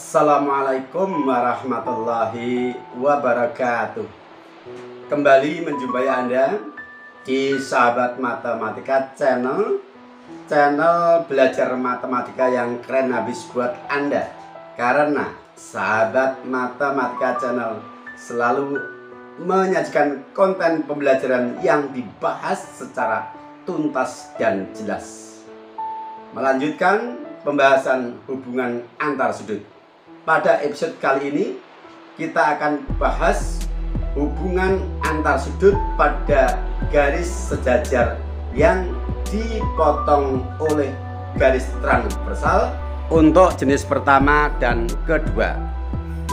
Assalamualaikum warahmatullahi wabarakatuh. Kembali menjumpai Anda di Sahabat Matematika Channel belajar matematika yang keren habis buat Anda. Karena Sahabat Matematika Channel selalu menyajikan konten pembelajaran yang dibahas secara tuntas dan jelas. Melanjutkan pembahasan hubungan antar sudut. Pada episode kali ini kita akan bahas hubungan antar sudut pada garis sejajar yang dipotong oleh garis transversal untuk jenis pertama dan kedua,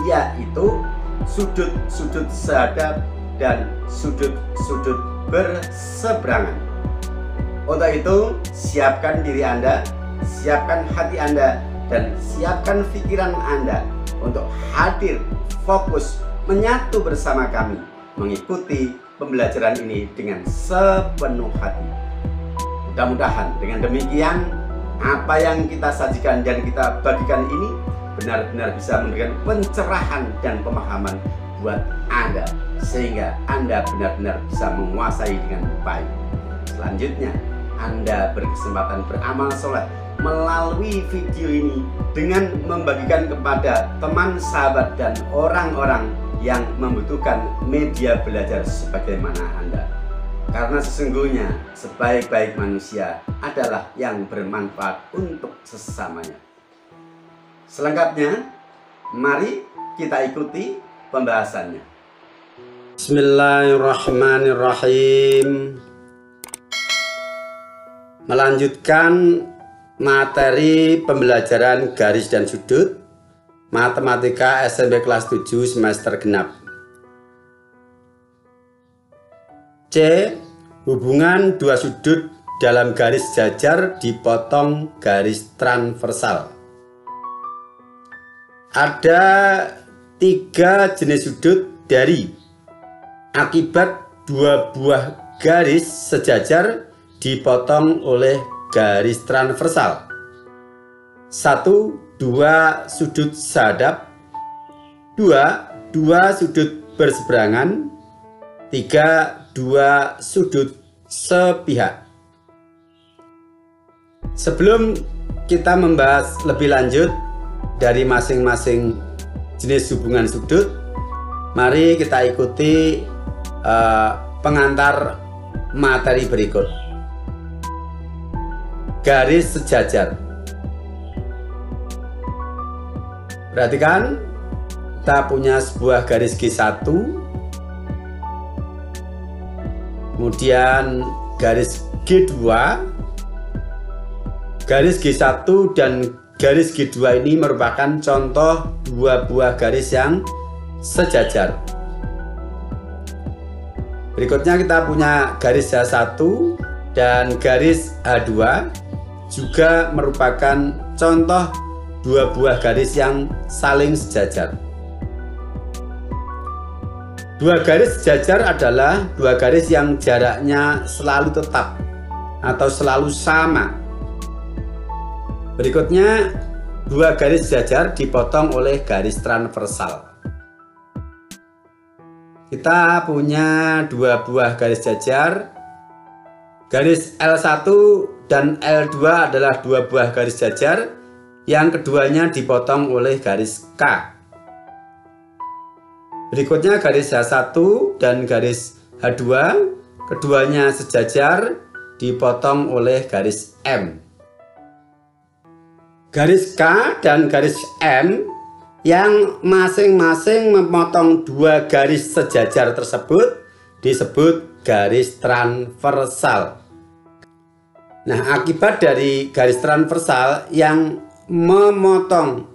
yaitu sudut-sudut sehadap dan sudut-sudut berseberangan. Untuk itu, siapkan diri Anda, siapkan hati Anda, dan siapkan pikiran Anda untuk hadir fokus menyatu bersama kami mengikuti pembelajaran ini dengan sepenuh hati. Mudah-mudahan dengan demikian apa yang kita sajikan dan kita bagikan ini benar-benar bisa memberikan pencerahan dan pemahaman buat Anda sehingga Anda benar-benar bisa menguasai dengan baik. Selanjutnya, Anda berkesempatan beramal soleh melalui video ini dengan membagikan kepada teman, sahabat, dan orang-orang yang membutuhkan media belajar sebagaimana Anda. Karena sesungguhnya sebaik-baik manusia adalah yang bermanfaat untuk sesamanya. Selengkapnya, mari kita ikuti pembahasannya. Bismillahirrahmanirrahim. Melanjutkan materi pembelajaran garis dan sudut Matematika SMP kelas 7 semester genap. C. Hubungan dua sudut dalam garis jajar dipotong garis transversal. Ada 3 jenis sudut dari akibat dua buah garis sejajar dipotong oleh garis transversal. 1. Dua sudut sehadap. 2. Dua sudut berseberangan. 3. Dua sudut sepihak. Sebelum kita membahas lebih lanjut dari masing-masing jenis hubungan sudut, mari kita ikuti pengantar materi berikut. Garis sejajar. Perhatikan, kita punya sebuah garis G1, kemudian garis G2. Garis G1 dan garis G2 ini merupakan contoh dua buah garis yang sejajar. Berikutnya kita punya garis H1 dan garis H2, juga merupakan contoh dua buah garis yang saling sejajar. Dua garis sejajar adalah dua garis yang jaraknya selalu tetap atau selalu sama. Berikutnya, dua garis sejajar dipotong oleh garis transversal. Kita punya dua buah garis jajar. Garis L1 dan L2 adalah dua buah garis jajar yang keduanya dipotong oleh garis K. Berikutnya garis H1 dan garis H2, keduanya sejajar dipotong oleh garis M. Garis K dan garis M yang masing-masing memotong dua garis sejajar tersebut disebut garis transversal. Nah, akibat dari garis transversal yang memotong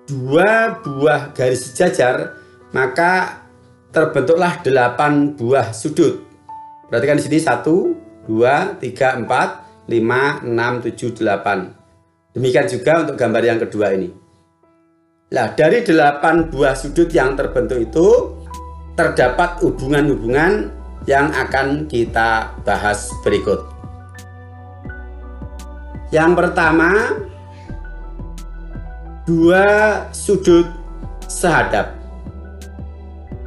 dua buah garis sejajar, maka terbentuklah 8 buah sudut. Perhatikan di sini 1, 2, 3, 4, 5, 6, 7, 8. Demikian juga untuk gambar yang kedua ini. Nah, dari 8 buah sudut yang terbentuk itu terdapat hubungan-hubungan yang akan kita bahas berikut. Yang pertama, dua sudut sehadap.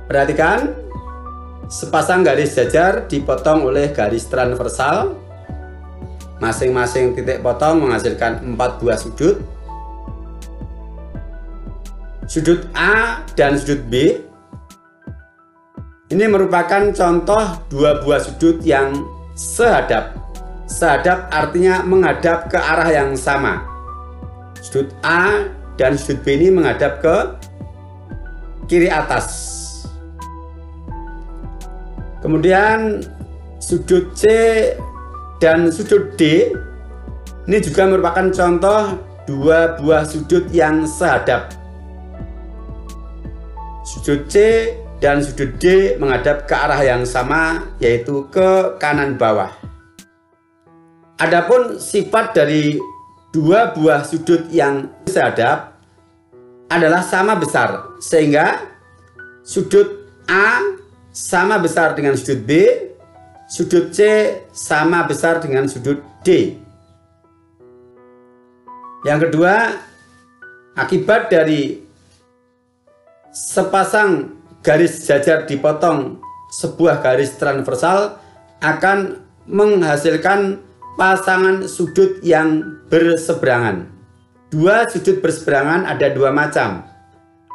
Perhatikan, sepasang garis jajar dipotong oleh garis transversal. Masing-masing titik potong menghasilkan 4 buah sudut. Sudut A dan sudut B ini merupakan contoh dua buah sudut yang sehadap. Sehadap artinya menghadap ke arah yang sama. Sudut A dan sudut B ini menghadap ke kiri atas. Kemudian sudut C dan sudut D ini juga merupakan contoh dua buah sudut yang sehadap. Sudut C dan sudut D menghadap ke arah yang sama, yaitu ke kanan bawah. Adapun sifat dari dua buah sudut yang sehadap adalah sama besar, sehingga sudut A sama besar dengan sudut B, sudut C sama besar dengan sudut D. Yang kedua, akibat dari sepasang garis jajar dipotong sebuah garis transversal akan menghasilkan pasangan sudut yang berseberangan. Dua sudut berseberangan ada dua macam.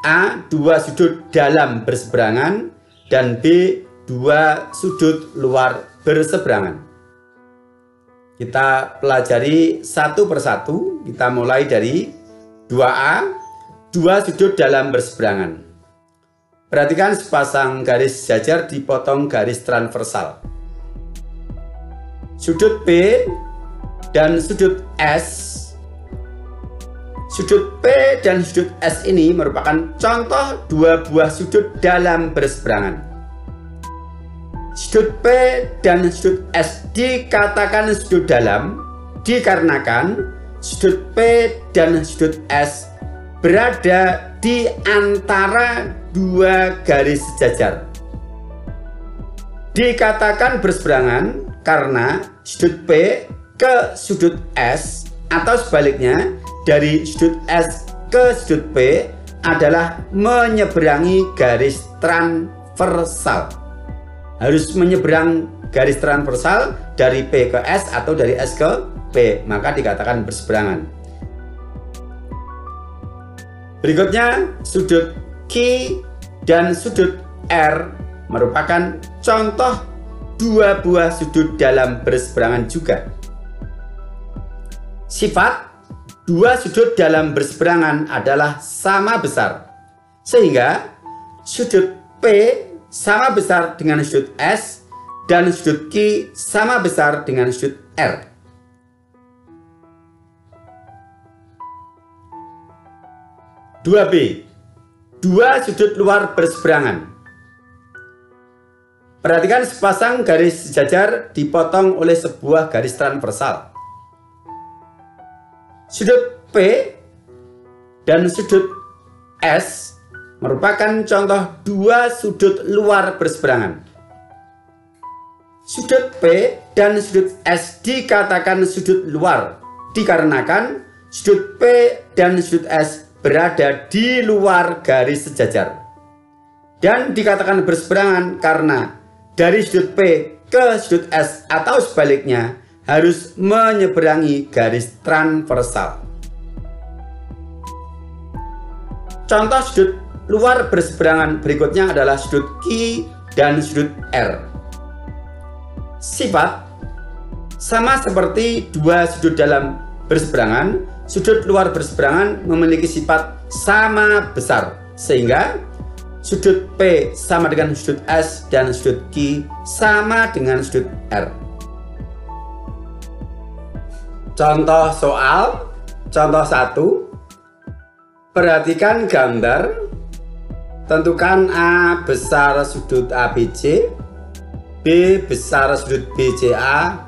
A, dua sudut dalam berseberangan, dan B, dua sudut luar berseberangan. Kita pelajari satu persatu. Kita mulai dari 2A, dua sudut dalam berseberangan. Perhatikan sepasang garis jajar dipotong garis transversal. Sudut B dan sudut S. Sudut P dan sudut S ini merupakan contoh dua buah sudut dalam berseberangan. Sudut P dan sudut S dikatakan sudut dalam dikarenakan sudut P dan sudut S berada di antara dua garis sejajar. Dikatakan berseberangan karena sudut P ke sudut S atau sebaliknya dari sudut S ke sudut P adalah menyeberangi garis transversal. Harus menyeberang garis transversal dari P ke S atau dari S ke P, maka dikatakan berseberangan. Berikutnya, sudut Q dan sudut R merupakan contoh dua buah sudut dalam berseberangan juga. Sifat dua sudut dalam berseberangan adalah sama besar, sehingga sudut P sama besar dengan sudut S dan sudut Q sama besar dengan sudut R. Dua B, dua sudut luar berseberangan. Perhatikan sepasang garis sejajar dipotong oleh sebuah garis transversal. Sudut P dan sudut S merupakan contoh dua sudut luar berseberangan. Sudut P dan sudut S dikatakan sudut luar dikarenakan sudut P dan sudut S berada di luar garis sejajar. Dan dikatakan berseberangan karena dari sudut P ke sudut S atau sebaliknya harus menyeberangi garis transversal. Contoh sudut luar berseberangan berikutnya adalah sudut Q dan sudut R. Sifat sama seperti dua sudut dalam berseberangan, sudut luar berseberangan memiliki sifat sama besar, sehingga sudut P sama dengan sudut S dan sudut Q sama dengan sudut R. Contoh soal, contoh 1. Perhatikan gambar. Tentukan A besar sudut ABC, B besar sudut BCA,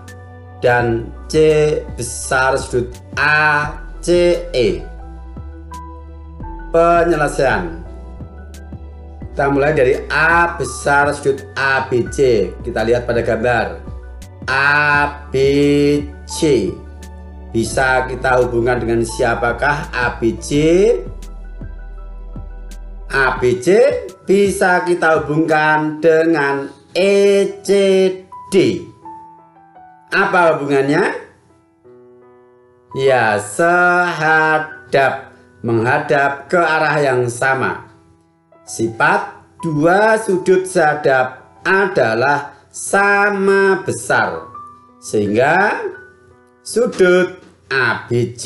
dan C besar sudut ACE. Penyelesaian. Kita mulai dari A besar sudut ABC. Kita lihat pada gambar ABC. bisa kita hubungkan dengan siapakah? ABC. ABC bisa kita hubungkan dengan ECD. Apa hubungannya? Ya, sehadap, menghadap ke arah yang sama. Sifat dua sudut sehadap adalah sama besar, sehingga sudut ABC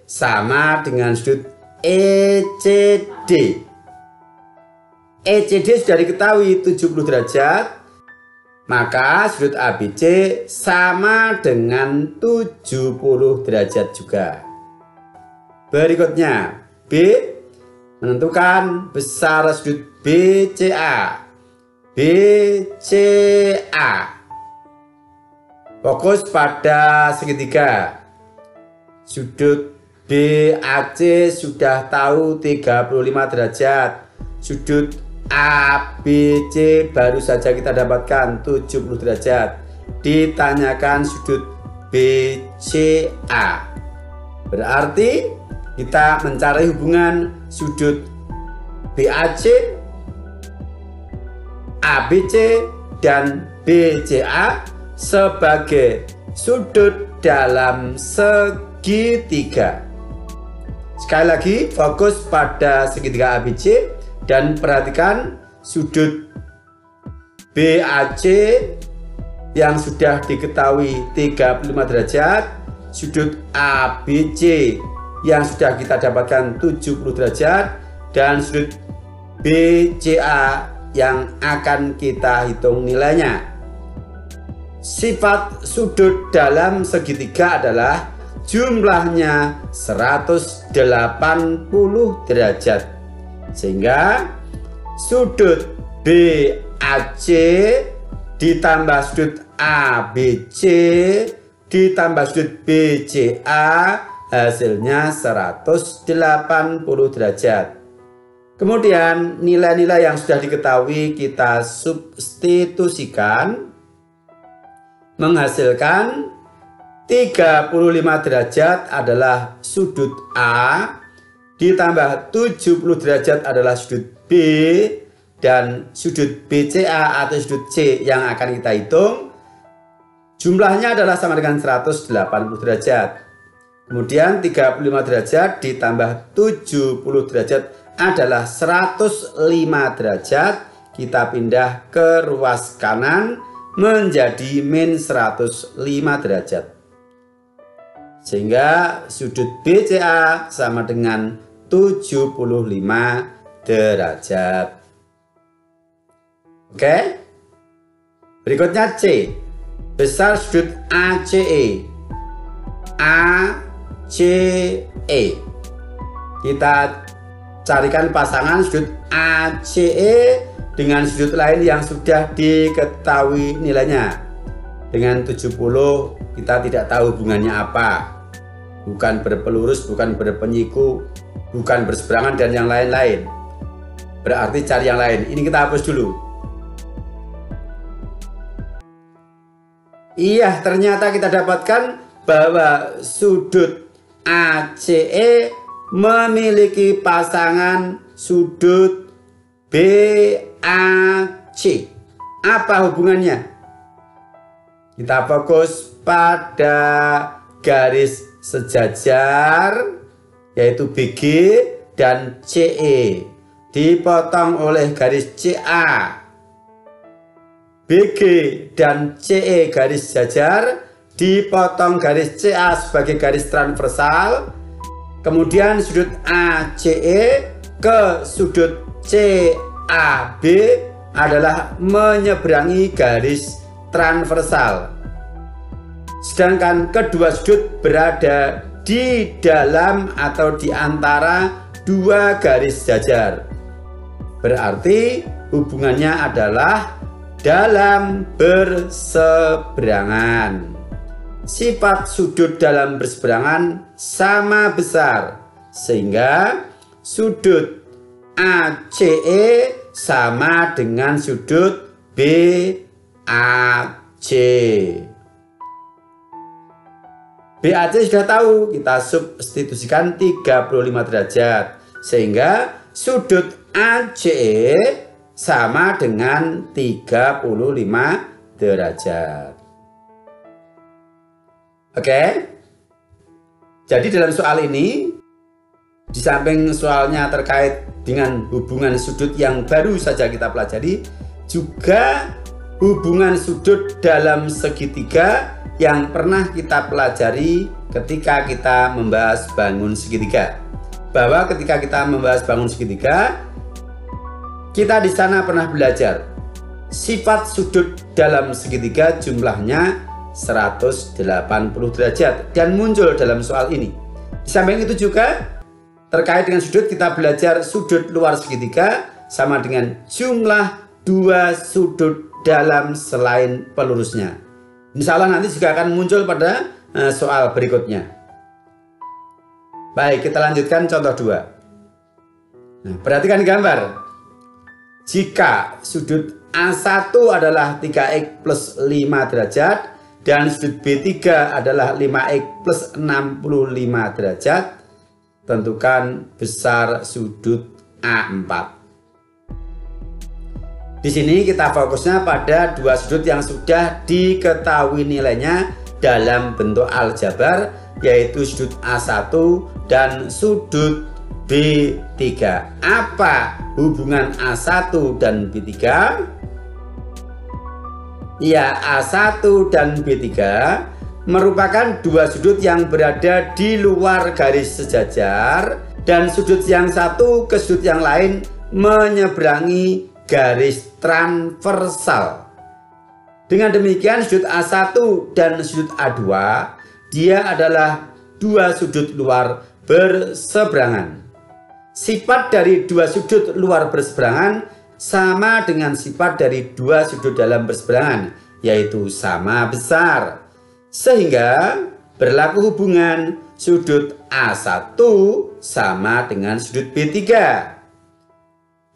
sama dengan sudut ECD. ECD sudah diketahui 70 derajat, maka sudut ABC sama dengan 70 derajat juga. Berikutnya, B, menentukan besar sudut BCA. BCA. Fokus pada segitiga. Sudut BAC sudah tahu 35 derajat. Sudut ABC baru saja kita dapatkan 70 derajat. Ditanyakan sudut BCA. Berarti kita mencari hubungan sudut BAC, ABC, dan BCA sebagai sudut dalam segitiga. Sekali lagi, fokus pada segitiga ABC dan perhatikan sudut BAC yang sudah diketahui 35 derajat, sudut ABC yang sudah kita dapatkan 70 derajat, dan sudut BCA yang akan kita hitung nilainya. Sifat sudut dalam segitiga adalah jumlahnya 180 derajat, sehingga sudut BAC ditambah sudut ABC ditambah sudut BCA hasilnya 180 derajat. Kemudian nilai-nilai yang sudah diketahui kita substitusikan, menghasilkan 35 derajat adalah sudut A, ditambah 70 derajat adalah sudut B, dan sudut BCA atau sudut C yang akan kita hitung jumlahnya adalah sama dengan 180 derajat. Kemudian 35 derajat ditambah 70 derajat adalah 105 derajat. Kita pindah ke ruas kanan menjadi min 105 derajat. Sehingga sudut BCA sama dengan 75 derajat. Oke. Berikutnya C. Besar sudut ACE. ACE. Kita carikan pasangan sudut ACE dengan sudut lain yang sudah diketahui nilainya. Dengan 70 kita tidak tahu hubungannya apa. Bukan berpelurus, bukan berpenyiku, bukan berseberangan, dan yang lain-lain. Berarti cari yang lain. Ini kita hapus dulu. Iya, ternyata kita dapatkan bahwa sudut ACE memiliki pasangan sudut BAC. Apa hubungannya? Kita fokus pada garis sejajar, yaitu BG dan CE, dipotong oleh garis CA. BG dan CE garis jajar dipotong garis CA sebagai garis transversal. Kemudian sudut ACE ke sudut CAB adalah menyeberangi garis transversal. Sedangkan kedua sudut berada di dalam atau di antara dua garis jajar. Berarti hubungannya adalah dalam berseberangan. Sifat sudut dalam berseberangan sama besar, sehingga sudut ACE sama dengan sudut BAC. BAC sudah tahu, kita substitusikan 35 derajat. Sehingga sudut AC sama dengan 35 derajat. Oke? Jadi dalam soal ini, di samping soalnya terkait dengan hubungan sudut yang baru saja kita pelajari, juga hubungan sudut dalam segitiga yang pernah kita pelajari ketika kita membahas bangun segitiga. Bahwa ketika kita membahas bangun segitiga, kita di sana pernah belajar sifat sudut dalam segitiga jumlahnya 180 derajat dan muncul dalam soal ini. Di samping itu juga terkait dengan sudut, kita belajar sudut luar segitiga sama dengan jumlah dua sudut dalam selain pelurusnya. Insya Allah nanti juga akan muncul pada soal berikutnya. Baik, kita lanjutkan contoh 2. Nah, perhatikan gambar. Jika sudut A1 adalah 3x plus 5 derajat dan sudut B3 adalah 5x plus 65 derajat, tentukan besar sudut A4. Di sini kita fokusnya pada dua sudut yang sudah diketahui nilainya dalam bentuk aljabar, yaitu sudut A1 dan sudut B3. Apa hubungan A1 dan B3? Ya, A1 dan B3 merupakan dua sudut yang berada di luar garis sejajar dan sudut yang satu ke sudut yang lain menyeberangi garis transversal. Dengan demikian sudut A1 dan sudut A2 dia adalah dua sudut luar berseberangan. Sifat dari dua sudut luar berseberangan sama dengan sifat dari dua sudut dalam berseberangan, yaitu sama besar. Sehingga berlaku hubungan sudut A1 sama dengan sudut B3.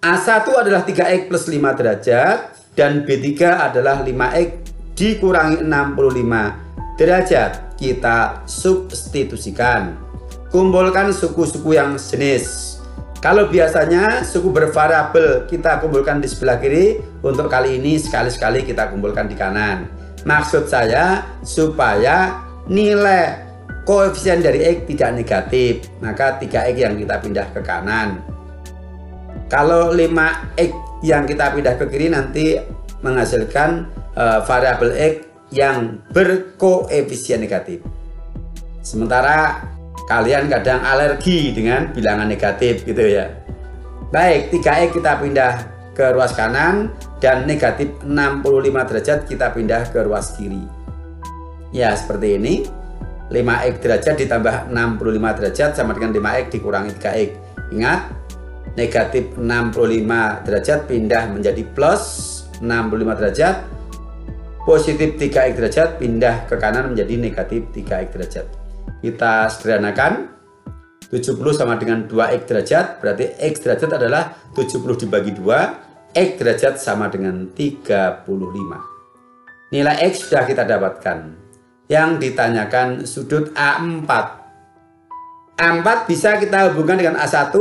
A1 adalah 3x plus 5 derajat dan B3 adalah 5x dikurangi 65 derajat. Kita substitusikan. Kumpulkan suku-suku yang sejenis. Kalau biasanya suku bervariabel kita kumpulkan di sebelah kiri, untuk kali ini sekali-sekali kita kumpulkan di kanan. Maksud saya supaya nilai koefisien dari X tidak negatif, maka 3x yang kita pindah ke kanan. Kalau 5x yang kita pindah ke kiri nanti menghasilkan variabel X yang berkoefisien negatif. Sementara kalian kadang alergi dengan bilangan negatif gitu ya. Baik, 3x kita pindah ke ruas kanan dan negatif 65 derajat kita pindah ke ruas kiri. Ya, seperti ini. 5x derajat ditambah 65 derajat sama dengan 5x dikurangi 3x. Ingat, negatif 65 derajat pindah menjadi plus 65 derajat. Positif 3x derajat pindah ke kanan menjadi negatif 3x derajat. Kita sederhanakan, 70 sama dengan 2x derajat, berarti x derajat adalah 70 dibagi 2, x derajat sama dengan 35. Nilai x sudah kita dapatkan. Yang ditanyakan sudut A4. A4 bisa kita hubungkan dengan A1,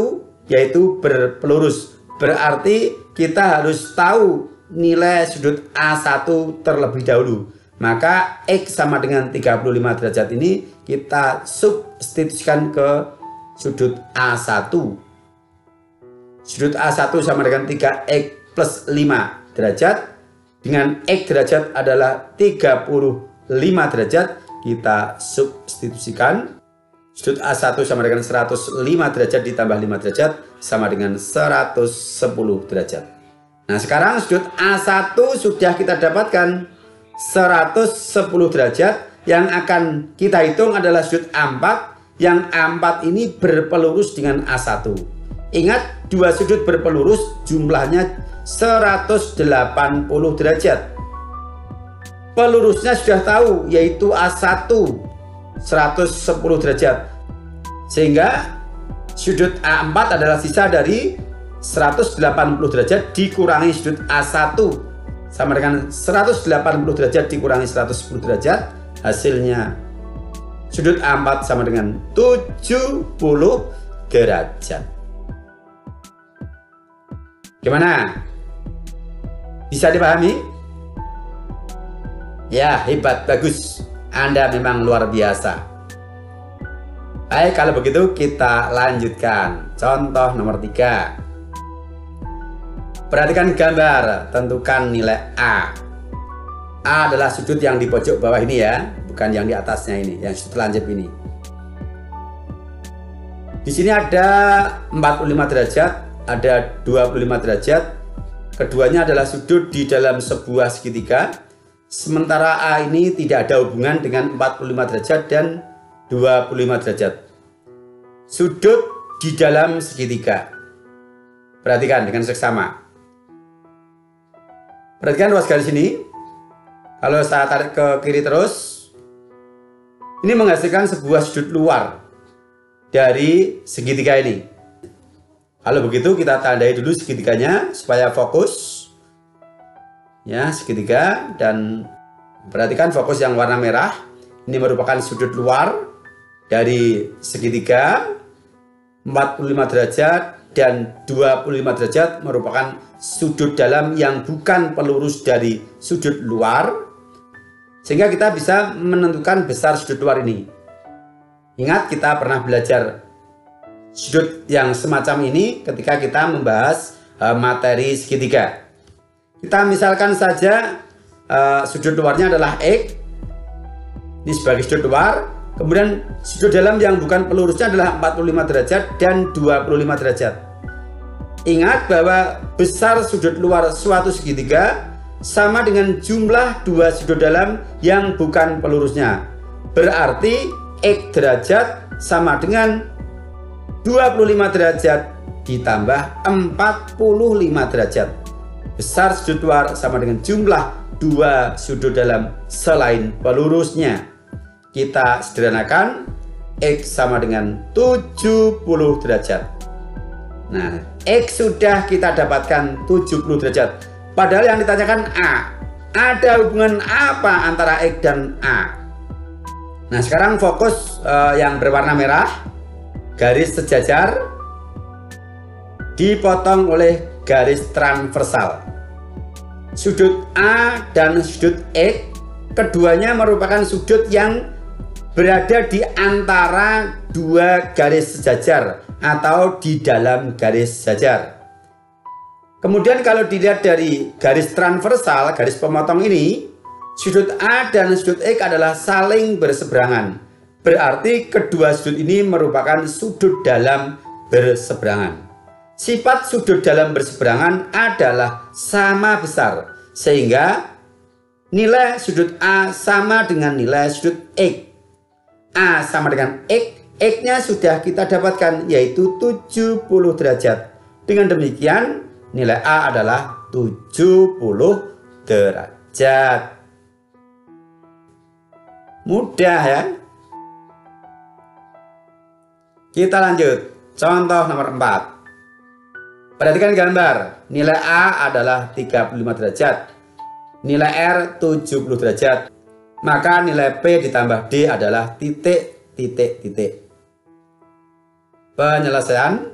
yaitu berpelurus. Berarti kita harus tahu nilai sudut A1 terlebih dahulu. Maka X sama dengan 35 derajat ini kita substitusikan ke sudut A1. Sudut A1 sama dengan 3x plus 5 derajat. Dengan X derajat adalah 35 derajat. Kita substitusikan. Sudut A1 sama dengan 105 derajat ditambah 5 derajat sama dengan 110 derajat. Nah, sekarang sudut A1 sudah kita dapatkan 110 derajat. Yang akan kita hitung adalah sudut A4. Yang A4 ini berpelurus dengan A1. Ingat, dua sudut berpelurus jumlahnya 180 derajat. Pelurusnya sudah tahu, yaitu A1 110 derajat. Sehingga sudut A4 adalah sisa dari 180 derajat dikurangi sudut A1 sama dengan 180 derajat dikurangi 110 derajat, hasilnya Sudut A4 sama dengan 70 derajat. Gimana? Bisa dipahami? Ya, hebat, bagus. Anda memang luar biasa. Baik, kalau begitu kita lanjutkan. Contoh nomor 3. Perhatikan gambar, tentukan nilai A. A adalah sudut yang di pojok bawah ini ya, bukan yang di atasnya ini, yang sudut lancip ini. Di sini ada 45 derajat, ada 25 derajat. Keduanya adalah sudut di dalam sebuah segitiga. Sementara A ini tidak ada hubungan dengan 45 derajat dan 25 derajat. Sudut di dalam segitiga. Perhatikan dengan seksama. Perhatikan ruas garis ini. Kalau saya tarik ke kiri terus, ini menghasilkan sebuah sudut luar dari segitiga ini. Kalau begitu kita tandai dulu segitiganya supaya fokus. Ya, segitiga, dan perhatikan fokus yang warna merah. Ini merupakan sudut luar dari segitiga. 45 derajat dan 25 derajat merupakan sudut dalam yang bukan pelurus dari sudut luar, sehingga kita bisa menentukan besar sudut luar ini. Ingat, kita pernah belajar sudut yang semacam ini ketika kita membahas materi segitiga. Kita misalkan saja sudut luarnya adalah X. Ini sebagai sudut luar. Kemudian sudut dalam yang bukan pelurusnya adalah 45 derajat dan 25 derajat. Ingat bahwa besar sudut luar suatu segitiga sama dengan jumlah dua sudut dalam yang bukan pelurusnya. Berarti X derajat sama dengan 25 derajat ditambah 45 derajat. Besar sudut luar sama dengan jumlah dua sudut dalam selain pelurusnya. Kita sederhanakan, X sama dengan 70 derajat. Nah, X sudah kita dapatkan 70 derajat. Padahal yang ditanyakan A. Ada hubungan apa antara X dan A? Nah, sekarang fokus yang berwarna merah. Garis sejajar dipotong oleh garis transversal. Sudut A dan sudut X, keduanya merupakan sudut yang berada di antara dua garis sejajar atau di dalam garis sejajar. Kemudian kalau dilihat dari garis transversal, garis pemotong ini, sudut A dan sudut X adalah saling berseberangan. Berarti kedua sudut ini merupakan sudut dalam berseberangan. Sifat sudut dalam berseberangan adalah sama besar, sehingga nilai sudut A sama dengan nilai sudut X. A sama dengan X, X-nya sudah kita dapatkan, yaitu 70 derajat. Dengan demikian, nilai A adalah 70 derajat. Mudah ya. Kita lanjut. Contoh nomor 4. Perhatikan gambar. Nilai A adalah 35 derajat. Nilai R 70 derajat. Maka nilai P ditambah D adalah titik, titik, titik. Penyelesaian.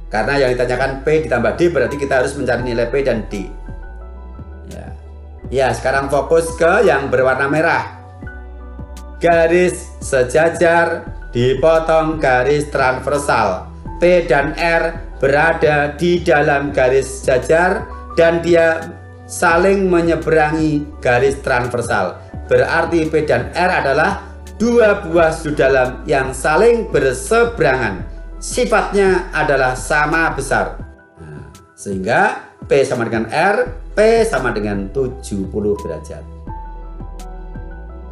Karena yang ditanyakan P ditambah D, berarti kita harus mencari nilai P dan D. Ya, sekarang fokus ke yang berwarna merah. Garis sejajar dipotong garis transversal. P dan R berada di dalam garis sejajar dan dia saling menyeberangi garis transversal. Berarti P dan R adalah dua buah sudut dalam yang saling berseberangan. Sifatnya adalah sama besar. Nah, sehingga P sama dengan R, P sama dengan 70 derajat.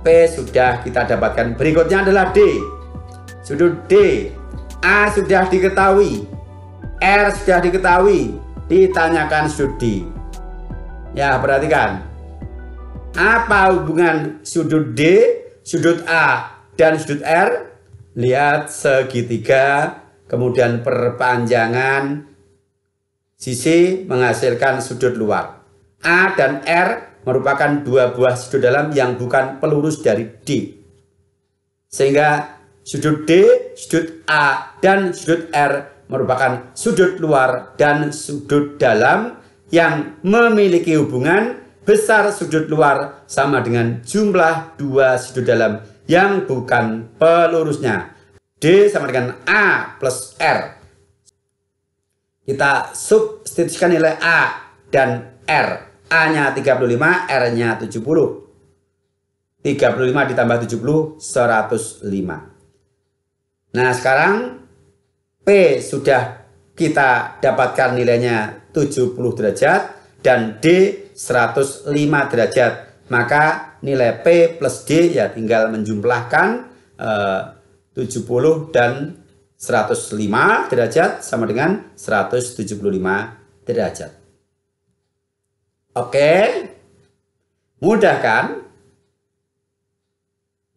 P sudah kita dapatkan. Berikutnya adalah D. Sudut D. A sudah diketahui, R sudah diketahui. Ditanyakan sudut D. Ya, perhatikan. Apa hubungan sudut D, sudut A, dan sudut R? Lihat segitiga, kemudian perpanjangan sisi menghasilkan sudut luar. A dan R merupakan dua buah sudut dalam yang bukan pelurus dari D. Sehingga sudut D, sudut A, dan sudut R merupakan sudut luar dan sudut dalam yang memiliki hubungan besar sudut luar sama dengan jumlah dua sudut dalam yang bukan pelurusnya. D sama dengan A plus R. Kita substitusikan nilai A dan R. A-nya 35, R-nya 70. 35 ditambah 70, 105. Nah, sekarang P sudah kita dapatkan nilainya 70 derajat dan D 105 derajat. Maka nilai P plus D ya tinggal menjumlahkan 70 dan 105 derajat sama dengan 175 derajat. Oke, mudah kan?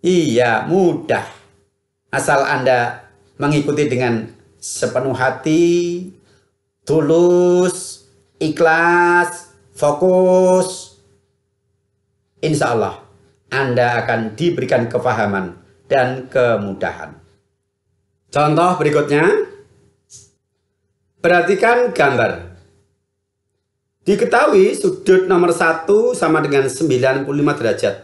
Iya, mudah. Asal Anda mengikuti dengan sepenuh hati, tulus, ikhlas, fokus. Insya Allah, Anda akan diberikan kefahaman dan kemudahan. Contoh berikutnya, perhatikan gambar. Diketahui sudut nomor 1 sama dengan 95 derajat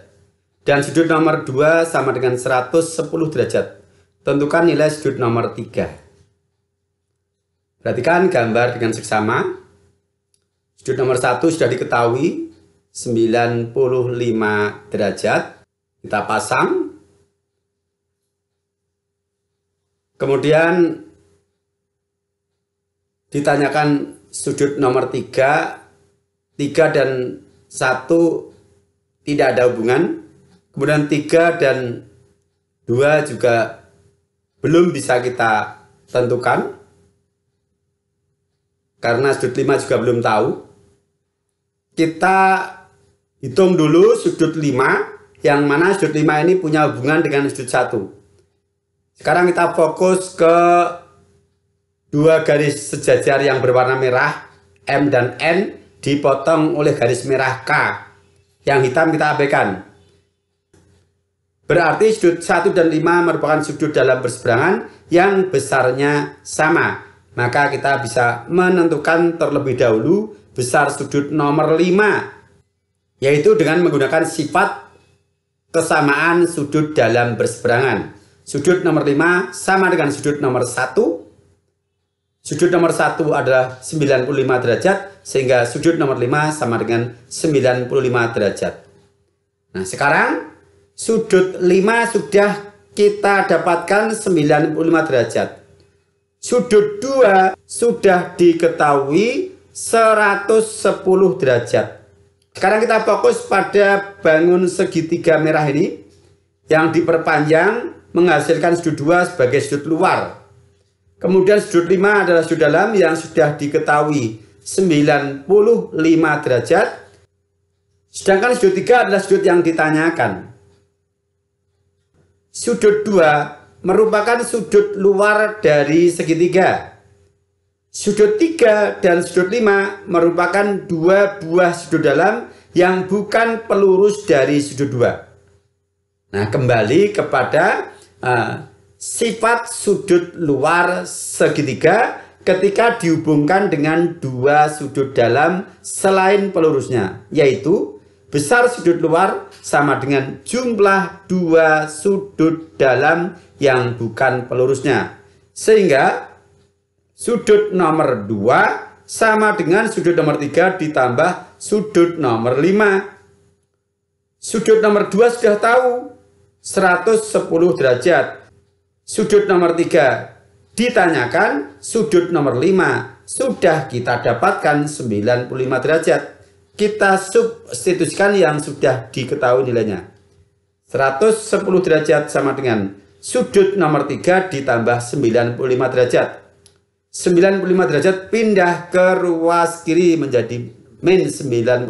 dan sudut nomor 2 sama dengan 110 derajat. Tentukan nilai sudut nomor 3. Perhatikan gambar dengan seksama. Sudut nomor 1 sudah diketahui 95 derajat. Kita pasang. Kemudian ditanyakan sudut nomor 3 dan 1 tidak ada hubungan. Kemudian 3 dan 2 juga belum bisa kita tentukan. Karena sudut 5 juga belum tahu. Kita hitung dulu sudut 5. Yang mana sudut 5 ini punya hubungan dengan sudut 1. Sekarang kita fokus ke dua garis sejajar yang berwarna merah. M dan N dipotong oleh garis merah K. Yang hitam kita abaikan. Berarti sudut 1 dan 5 merupakan sudut dalam berseberangan yang besarnya sama. Maka kita bisa menentukan terlebih dahulu besar sudut nomor 5. Yaitu dengan menggunakan sifat kesamaan sudut dalam berseberangan. Sudut nomor 5 sama dengan sudut nomor 1. Sudut nomor 1 adalah 95 derajat, sehingga sudut nomor 5 sama dengan 95 derajat. Nah, sekarang sudut 5 sudah kita dapatkan 95 derajat. Sudut 2 sudah diketahui 110 derajat. Sekarang kita fokus pada bangun segitiga merah ini yang diperpanjang menghasilkan sudut 2 sebagai sudut luar. Kemudian sudut 5 adalah sudut dalam yang sudah diketahui 95 derajat. Sedangkan sudut 3 adalah sudut yang ditanyakan. Sudut 2 merupakan sudut luar dari segitiga. Sudut 3 dan sudut 5 merupakan dua buah sudut dalam yang bukan pelurus dari sudut 2. Nah, kembali kepada sifat sudut luar segitiga ketika dihubungkan dengan dua sudut dalam selain pelurusnya, yaitu besar sudut luar sama dengan jumlah dua sudut dalam yang bukan pelurusnya. Sehingga sudut nomor 2 sama dengan sudut nomor 3 ditambah sudut nomor 5. Sudut nomor 2 sudah tahu 110 derajat. Sudut nomor 3 ditanyakan, sudut nomor 5 sudah kita dapatkan 95 derajat. Kita substitusikan yang sudah diketahui nilainya. 110 derajat sama dengan sudut nomor 3 ditambah 95 derajat. 95 derajat pindah ke ruas kiri menjadi min 95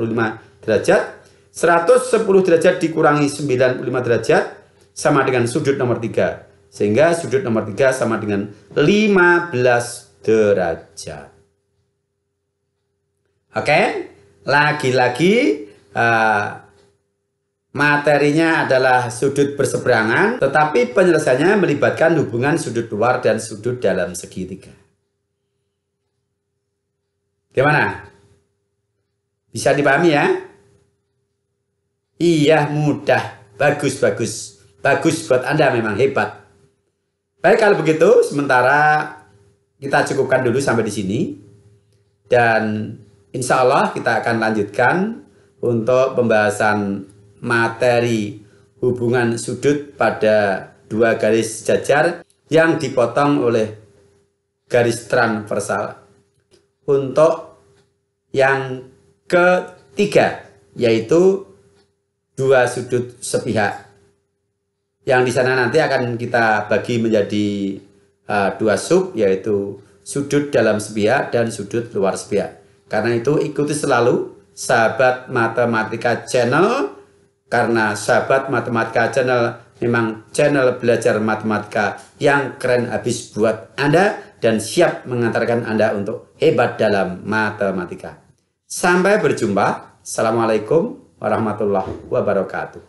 derajat. 110 derajat dikurangi 95 derajat sama dengan sudut nomor 3. Sehingga sudut nomor 3 sama dengan 15 derajat. Oke, lagi-lagi Materinya adalah sudut berseberangan, tetapi penyelesaiannya melibatkan hubungan sudut luar dan sudut dalam segitiga. Gimana? Bisa dipahami ya? Iya, mudah. Bagus, bagus. Bagus buat Anda, memang hebat. Baik, kalau begitu, sementara kita cukupkan dulu sampai di sini. Dan insya Allah kita akan lanjutkan untuk pembahasan materi hubungan sudut pada dua garis sejajar yang dipotong oleh garis transversal. Untuk yang ketiga, yaitu dua sudut sepihak. Yang di sana nanti akan kita bagi menjadi dua sub, yaitu sudut dalam sepihak dan sudut luar sepihak. Karena itu ikuti selalu Sahabat Matematika Channel, karena Sahabat Matematika Channel memang channel belajar matematika yang keren habis buat Anda dan siap mengantarkan Anda untuk hebat dalam matematika. Sampai berjumpa. Assalamualaikum warahmatullahi wabarakatuh.